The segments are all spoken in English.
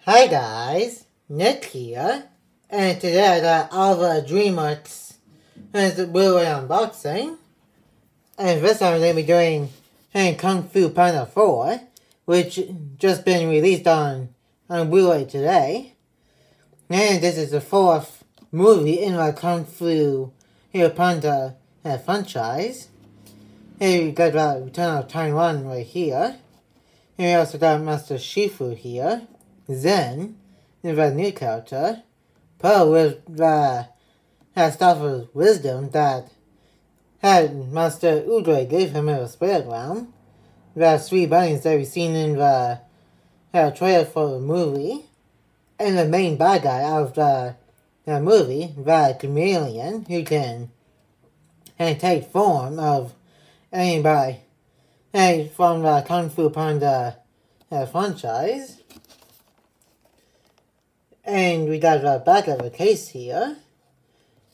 Hi guys, Nick here, and today I got all the DreamWorks and the Blu-ray unboxing. And this time I'm going to be doing Kung Fu Panda 4, which just been released on Blu-ray today. And this is the fourth movie in the Kung Fu Panda franchise. Here we got Return of Taiwan right here. And we also got Master Shifu here. Zen is a new character. Pearl with the stuff of wisdom that Master Udre gave him in the spirit realm. The three bunnies that we've seen in the trailer for the movie. And the main bad guy out of the movie, the chameleon, who can take form of anybody from the Kung Fu Panda franchise. And we got the back of the case here.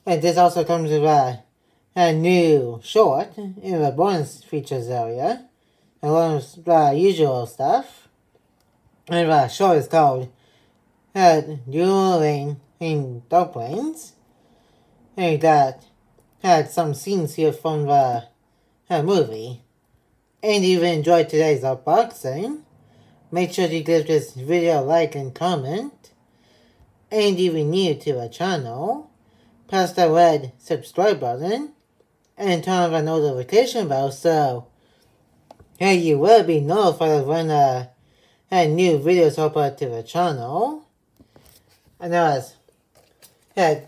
And this also comes with a new short in the bonus features area, along with the usual stuff. And the short is called Dueling in Dumplings. And we got some scenes here from the movie. And if you enjoyed today's unboxing, make sure to give this video a like and comment. And if you're new to the channel, press the red subscribe button and turn on the notification bell so you will be notified when new videos upload to the channel. And now let's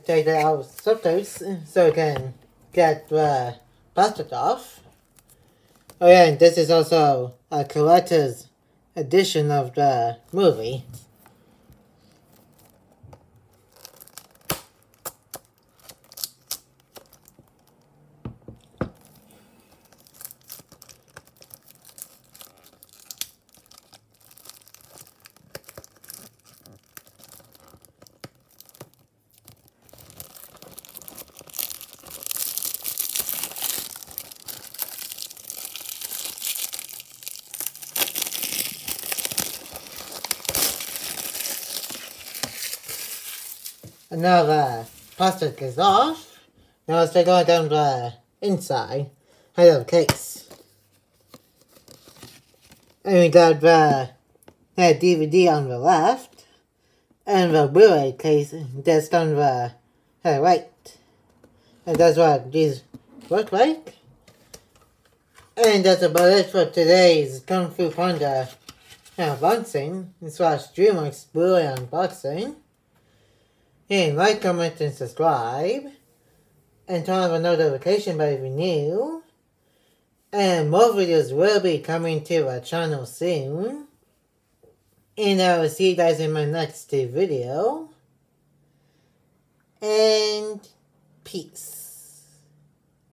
take out subtitles so we can get the plastic off. Oh yeah, and this is also a collector's edition of the movie. And now the plastic is off. Now let's take a look down the inside of the case. And we got the DVD on the left, and the Blu-ray case just on the right. And that's what these look like. And that's about it for today's Kung Fu Panda unboxing / DreamWorks Blu-ray unboxing. And like, comment, and subscribe. And turn on the notification bell if you're new. And more videos will be coming to our channel soon. And I will see you guys in my next video. And peace.